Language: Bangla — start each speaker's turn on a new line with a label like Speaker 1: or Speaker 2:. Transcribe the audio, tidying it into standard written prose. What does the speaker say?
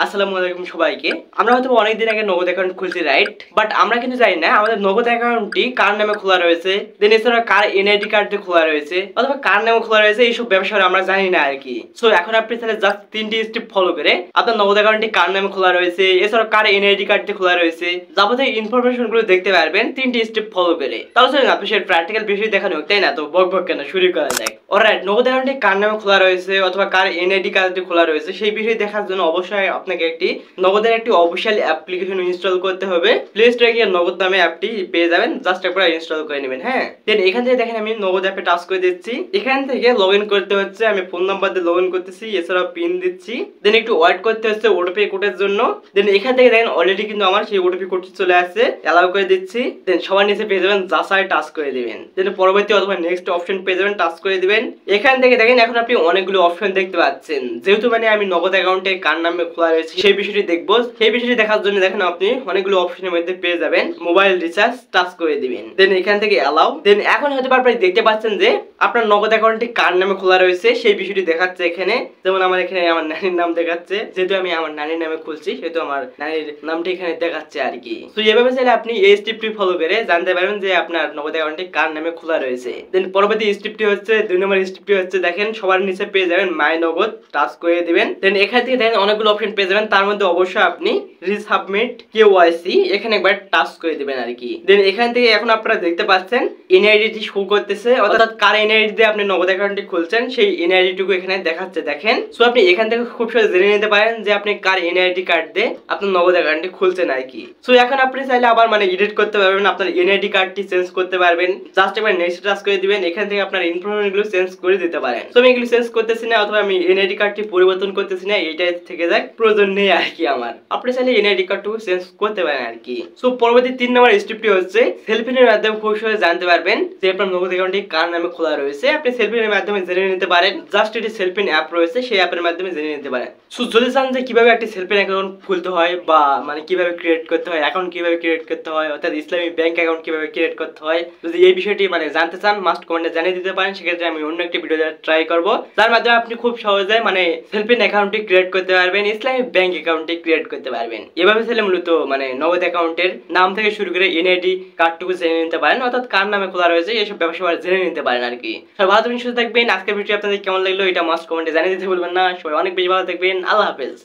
Speaker 1: আসসালামু আলাইকুম সবাইকে। আমরা হয়তো অনেকদিন আগে নগদ অ্যাকাউন্ট খুলছি, রাইট? বাট আমরা কিন্তু জানি না আমাদের নগদ অ্যাকাউন্টটি কার নামে খোলা রয়েছে, দেন এছাড়া কার এনআইডি কার্ড দিয়ে খোলা রয়েছে অথবা কার নামে খোলা রয়েছে, এইসব ব্যবসা আমরা জানি না আর কি। সো এখন আপনি তাহলে জাস্ট 3টি স্টেপ ফলো করে আপনার নগদ অ্যাকাউন্টটি কার নামে খোলা রয়েছে, এছাড়া কার এনআইডি কার্ড দিয়ে খোলা রয়েছে, যাবতীয় ইনফরমেশন গুলো দেখতে পারবেন 3টি স্টেপ ফলো করে। তাহলে চলুন আপনি সেই প্র্যাকটিক্যাল বিষয় দেখানো হোক, তাই না? তো বক বক কেন, শুরু করা যাক। অলরাইট, নগদ অ্যাকাউন্টটি কার নামে খোলা রয়েছে অথবা কার এনআইডি কার্ড দিয়ে খোলা রয়েছে সেই বিষয় দেখার জন্য অবশ্যই আপনাকে একটি নগদের একটি অফিশিয়াল অ্যাপ্লিকেশন ইনস্টল করতে হবে। প্লে স্টোরে গিয়ে নগদ নামে অ্যাপটি পেয়ে যাবেন, জাস্ট একবার ইনস্টল করে নেবেন। হ্যাঁ, দেন এখান থেকে দেখেন আমি নগদ অ্যাপে টাচ করে দিচ্ছি। এখান থেকে লগইন করতে হচ্ছে, আমি ফোন নাম্বার দিয়ে লগইন করতেছি, এছাড়াও পিন দিচ্ছি। দেন একটু ওয়েট করতে হচ্ছে ওটিপি কোডের জন্য। দেন এখান থেকে দেখেন অলরেডি কিন্তু আমার সেই ওটিপি কোডটি চলে আসছে, অ্যালাউ করে দিচ্ছি। দেন সবার নিচে পেয়ে যাবেন যাচাই, টাচ করে দিবেন। দেন পরবর্তী অথবা নেক্সট অপশন পেয়ে যাবেন, টাচ করে দিবেন। এখান থেকে দেখেন এখন আপনি অনেকগুলো অপশন দেখতে পাচ্ছেন। যেহেতু আমি নগদ অ্যাকাউন্টে কার নামে খোলা রয়েছে সেই বিষয়টি দেখবো, সেই বিষয়টি দেখার জন্য দেখেন আপনি অনেকগুলো অপশনের মধ্যে পেয়ে যাবেন মোবাইল রিচার্জ, টাচ করে দিবেন। দেন এখান থেকে অ্যালাউ। দেন এখন হয়তো আপনি দেখতে পাচ্ছেন যে আপনার নগদ অ্যাকাউন্টটি কার নামে খোলা রয়েছে সেই বিষয়টি দেখাচ্ছে এখানে। যেমন আমার এখানে আমার নানির নাম দেখাচ্ছে, যেহেতু আমি আমার নানির নামে খুলছি সেহেতু আমার নানির নামটি এখানে দেখাচ্ছে আর কি। তো এভাবে চাইলে আপনি এই স্টেপটি ফলো করে জানতে পারবেন যে আপনার নগদ অ্যাকাউন্টটি কার নামে খোলা রয়েছে। দেন পরবর্তী স্টেপটি হচ্ছে 2 নম্বর স্টেপটি হচ্ছে দেখেন সবার নিচে পেয়ে যাবেন মাই নগদ, টাচ করে দিবেন। দেন এখান থেকে দেখেন অনেকগুলো অপশন পেয়ে যাবেন, তার মধ্যে অবশ্যই আপনি রিসাবমিট কেওয়াইসি এখানে একবার টাচ করে দিবেন আর কি। দেন এখান থেকে এখন আপনারা দেখতে পাচ্ছেন এনআইডি শো করতেছে, অর্থাৎ কার এনআইডি দিয়ে আপনি নগদ অ্যাকাউন্টটি খুলছেন সেই এনআইডি টুকু এখানে দেখাচ্ছে দেখেন। সো আপনি এখান থেকে খুব সহজে জেনে নিতে পারেন যে আপনি কার এনআইডি কার্ড দিয়ে আপনার নগদ অ্যাকাউন্টটি খুলছেন আর কি। সো এখন আপনি চাইলে আবার এডিট করতে পারবেন, আপনার এনআইডি কার্ডটি চেঞ্জ করতে পারবেন। জাস্ট একবার নেক্সট টাচ করে দিবেন, এখান থেকে আপনার ইনফরমেশন গুলো চেঞ্জ করে দিতে পারেন। সো আমি এগুলো চেঞ্জ করতেছি না অথবা আমি এনআইডি কার্ডটি পরিবর্তন করতেছি না, এইটাই থেকে যাক, প্রয়োজন নেই আর কি আমার। আপনি চাইলে এনআইডি কার্ডটুকু চেঞ্জ করতে পারেন আর কি। সো পরবর্তী 3 নম্বর স্টেপটি হচ্ছে সেলফিনের মাধ্যমে খুব সহজে জানতে পারবেন যে আপনার নগদ অ্যাকাউন্টটি কার নামে খোলা রয়েছে। আপনি সেলফিনের মাধ্যমে জেনে নিতে পারেন, জাস্ট এটি সেলফিন অ্যাপ রয়েছে সেই অ্যাপের মাধ্যমে জেনে নিতে পারেন। সো যদি চান যে কিভাবে একটি সেলফিন অ্যাকাউন্ট খুলতে হয় বা কিভাবে ক্রিয়েট করতে হয়, অ্যাকাউন্ট কিভাবে ক্রিয়েট করতে হয়, অর্থাৎ ইসলামী ব্যাংক অ্যাকাউন্ট কিভাবে ক্রিয়েট করতে হয়, যদি এই বিষয়টি জানতে চান মাস্ট কমেন্টে জানিয়ে দিতে পারেন, সেক্ষেত্রে আমি অন্য একটি ভিডিও ট্রাই করব যার মাধ্যমে আপনি খুব সহজে সেলফিন অ্যাকাউন্টটি ক্রিয়েট করতে পারবেন, ইসলামী ব্যাংক অ্যাকাউন্টটি ক্রিয়েট করতে পারবেন। এভাবে ছেলে মূলত নগদ অ্যাকাউন্টের নাম থেকে শুরু করে এনআইডি কার্ডটুকু জেনে নিতে পারেন, অর্থাৎ কার নামে খোলা রয়েছে এইসব ব্যবসা জেনে নিতে পারেন আর কি। সবাই ভালো থাকবেন, সুস্থ থাকবেন। আজকের ভিডিও আপনাদের কেমন লাগলো এটা মাস্ট কমেন্টে জানিয়ে দিতে ভুলবেন না। সবাই অনেক বেশি ভালো থাকবেন। আল্লাহ হাফেজ।